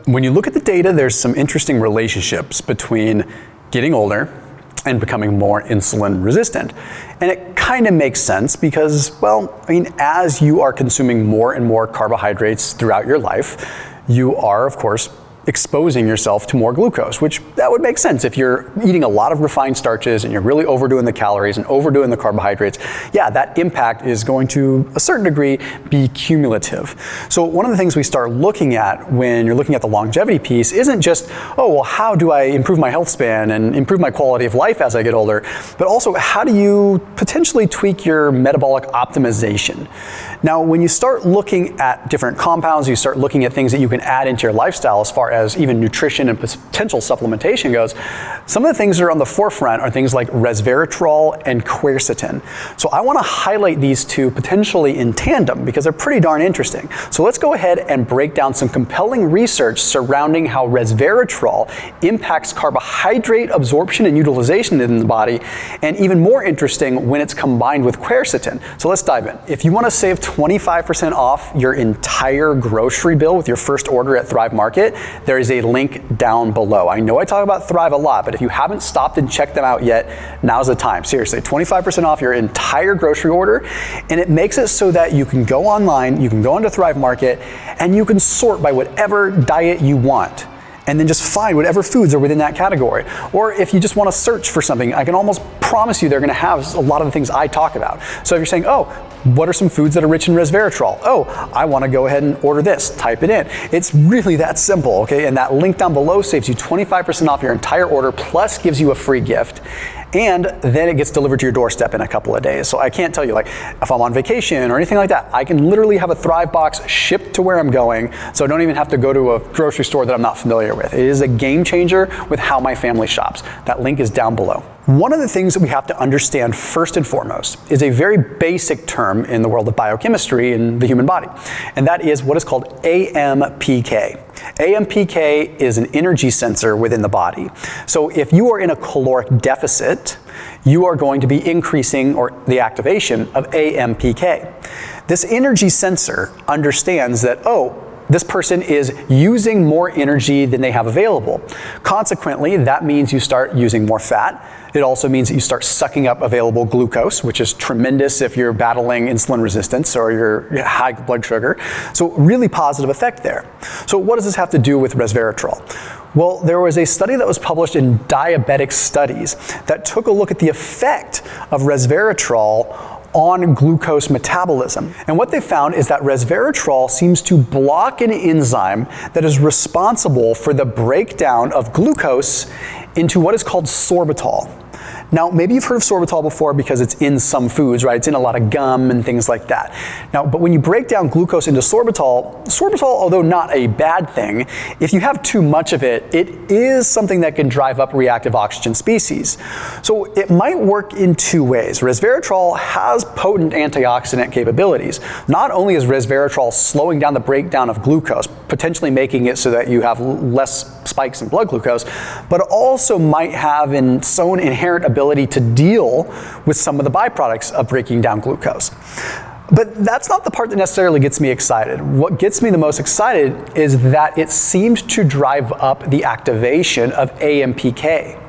When you look at the data, there's some interesting relationships between getting older and becoming more insulin resistant. And it kind of makes sense because, well, I mean, as you are consuming more and more carbohydrates throughout your life, you are, of course, exposing yourself to more glucose, which that would make sense if you're eating a lot of refined starches and you're really overdoing the calories and overdoing the carbohydrates. Yeah, that impact is going to a certain degree be cumulative. So one of the things we start looking at when you're looking at the longevity piece isn't just, oh, well, how do I improve my health span and improve my quality of life as I get older, but also how do you potentially tweak your metabolic optimization? Now, when you start looking at different compounds, you start looking at things that you can add into your lifestyle as far as even nutrition and potential supplementation goes, some of the things that are on the forefront are things like resveratrol and quercetin. So I want to highlight these two potentially in tandem because they're pretty darn interesting. So let's go ahead and break down some compelling research surrounding how resveratrol impacts carbohydrate absorption and utilization in the body, and even more interesting when it's combined with quercetin. So let's dive in. If you want to save 25% off your entire grocery bill with your first order at Thrive Market, there is a link down below. I know I talk about Thrive a lot, but if you haven't stopped and checked them out yet, now's the time. Seriously, 25% off your entire grocery order, and it makes it so that you can go online, you can go into Thrive Market, and you can sort by whatever diet you want, and then just find whatever foods are within that category. Or if you just want to search for something, I can almost promise you they're going to have a lot of the things I talk about. So if you're saying, oh, what are some foods that are rich in resveratrol? Oh, I want to go ahead and order this, type it in. It's really that simple, okay? And that link down below saves you 25% off your entire order, plus gives you a free gift. And then it gets delivered to your doorstep in a couple of days. So I can't tell you, like, if I'm on vacation or anything like that, I can literally have a Thrive box shipped to where I'm going, so I don't even have to go to a grocery store that I'm not familiar with. It is a game changer with how my family shops. That link is down below. One of the things that we have to understand first and foremost is a very basic term in the world of biochemistry in the human body, and that is what is called AMPK. AMPK is an energy sensor within the body. So if you are in a caloric deficit, you are going to be increasing the activation of AMPK. This energy sensor understands that, oh, this person is using more energy than they have available. Consequently, that means you start using more fat. It also means that you start sucking up available glucose, which is tremendous if you're battling insulin resistance or your high blood sugar. So really positive effect there. So what does this have to do with resveratrol? Well, there was a study that was published in Diabetics Studies that took a look at the effect of resveratrol on glucose metabolism. And what they found is that resveratrol seems to block an enzyme that is responsible for the breakdown of glucose into what is called sorbitol. Now, maybe you've heard of sorbitol before because it's in some foods, right? It's in a lot of gum and things like that. Now, but when you break down glucose into sorbitol, although not a bad thing, if you have too much of it, it is something that can drive up reactive oxygen species. So it might work in two ways. Resveratrol has potent antioxidant capabilities. Not only is resveratrol slowing down the breakdown of glucose, potentially making it so that you have less spikes in blood glucose, but it also might have its own inherent ability to deal with some of the byproducts of breaking down glucose. But that's not the part that necessarily gets me excited. What gets me the most excited is that it seems to drive up the activation of AMPK.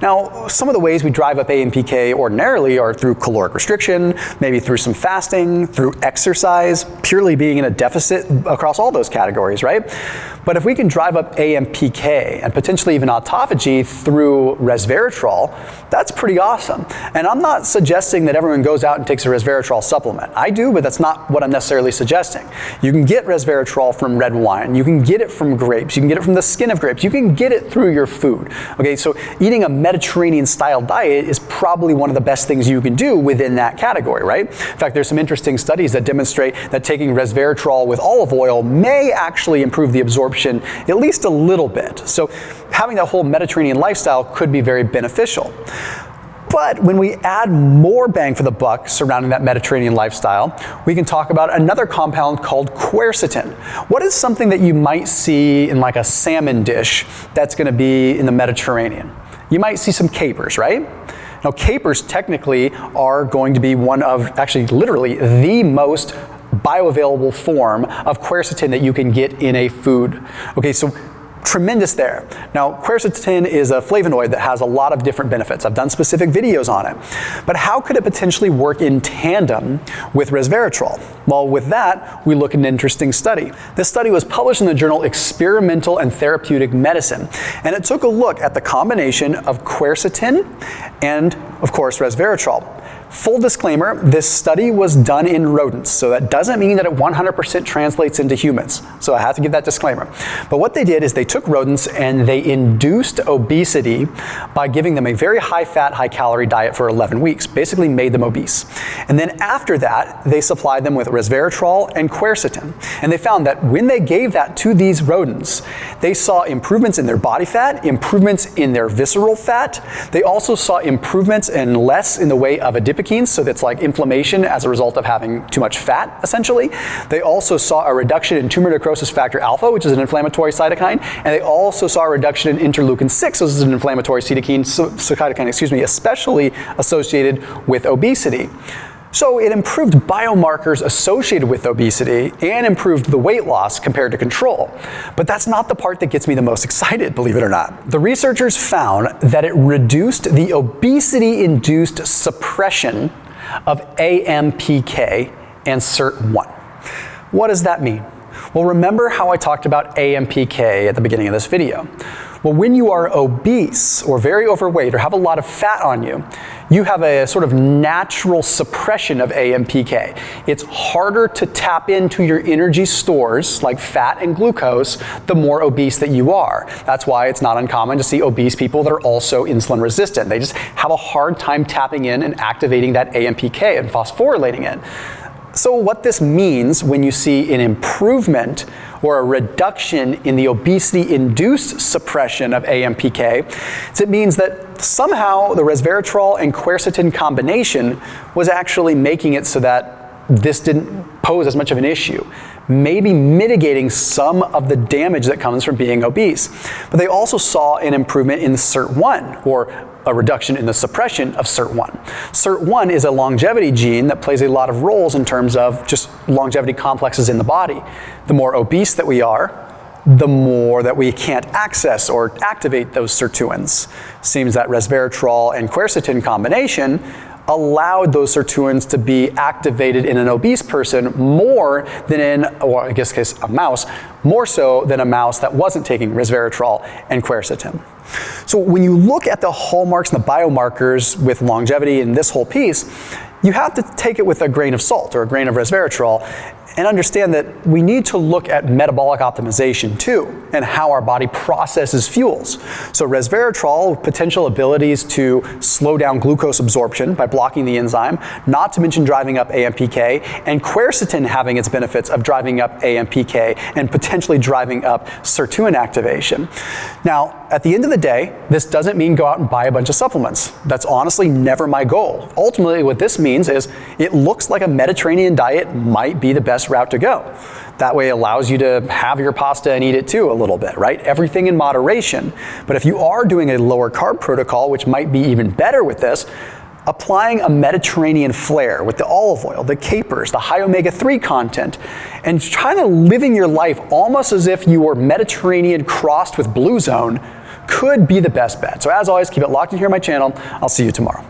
Now, some of the ways we drive up AMPK ordinarily are through caloric restriction, maybe through some fasting, through exercise, purely being in a deficit across all those categories, right? But if we can drive up AMPK and potentially even autophagy through resveratrol, that's pretty awesome. And I'm not suggesting that everyone goes out and takes a resveratrol supplement. I do, but that's not what I'm necessarily suggesting. You can get resveratrol from red wine. You can get it from grapes. You can get it from the skin of grapes. You can get it through your food. Okay, so eating a Mediterranean-style diet is probably one of the best things you can do within that category, right? In fact, there's some interesting studies that demonstrate that taking resveratrol with olive oil may actually improve the absorption at least a little bit. So having that whole Mediterranean lifestyle could be very beneficial. But when we add more bang for the buck surrounding that Mediterranean lifestyle, we can talk about another compound called quercetin. What is something that you might see in like a salmon dish that's going to be in the Mediterranean? You might see some capers, right? Now, capers technically are going to be one of, actually literally, the most bioavailable form of quercetin that you can get in a food. Okay, so Tremendous there. Now, quercetin is a flavonoid that has a lot of different benefits. I've done specific videos on it. But how could it potentially work in tandem with resveratrol? Well, with that, we look at an interesting study. This study was published in the journal Experimental and Therapeutic Medicine, and it took a look at the combination of quercetin and, of course, resveratrol. Full disclaimer, this study was done in rodents, so that doesn't mean that it 100% translates into humans. So I have to give that disclaimer. But what they did is they took rodents and they induced obesity by giving them a very high-fat, high-calorie diet for 11 weeks, basically made them obese. And then after that, they supplied them with resveratrol and quercetin. And they found that when they gave that to these rodents, they saw improvements in their body fat, improvements in their visceral fat. They also saw improvements in less in the way of adipocine, so that's like inflammation as a result of having too much fat, essentially. They also saw a reduction in tumor necrosis factor alpha, which is an inflammatory cytokine, and they also saw a reduction in interleukin 6, so this is an inflammatory cytokine, especially associated with obesity. So it improved biomarkers associated with obesity and improved the weight loss compared to control. But that's not the part that gets me the most excited, believe it or not. The researchers found that it reduced the obesity-induced suppression of AMPK and SIRT1. What does that mean? Well, remember how I talked about AMPK at the beginning of this video. Well, when you are obese or very overweight or have a lot of fat on you, you have a sort of natural suppression of AMPK. It's harder to tap into your energy stores like fat and glucose the more obese that you are. That's why it's not uncommon to see obese people that are also insulin resistant. They just have a hard time tapping in and activating that AMPK and phosphorylating it. So what this means when you see an improvement or a reduction in the obesity-induced suppression of AMPK, is it means that somehow the resveratrol and quercetin combination was actually making it so that this didn't pose as much of an issue, maybe mitigating some of the damage that comes from being obese. But they also saw an improvement in SIRT1, or a reduction in the suppression of SIRT1. SIRT1 is a longevity gene that plays a lot of roles in terms of just longevity complexes in the body. The more obese that we are, the more that we can't access or activate those sirtuins. Seems that resveratrol and quercetin combination allowed those sirtuins to be activated in an obese person more than in, or I guess a mouse, more so than a mouse that wasn't taking resveratrol and quercetin. So when you look at the hallmarks and the biomarkers with longevity in this whole piece, you have to take it with a grain of salt or a grain of resveratrol and understand that we need to look at metabolic optimization too, and how our body processes fuels. So resveratrol, potential abilities to slow down glucose absorption by blocking the enzyme, not to mention driving up AMPK, and quercetin having its benefits of driving up AMPK and potentially driving up sirtuin activation. Now, at the end of the day, this doesn't mean go out and buy a bunch of supplements. That's honestly never my goal. Ultimately, what this means is it looks like a Mediterranean diet might be the best route to go. That way it allows you to have your pasta and eat it too a little bit, right? Everything in moderation. But if you are doing a lower carb protocol, which might be even better with this, applying a Mediterranean flair with the olive oil, the capers, the high omega-3 content, and kind of living your life almost as if you were Mediterranean crossed with Blue Zone could be the best bet. So as always, keep it locked in here on my channel. I'll see you tomorrow.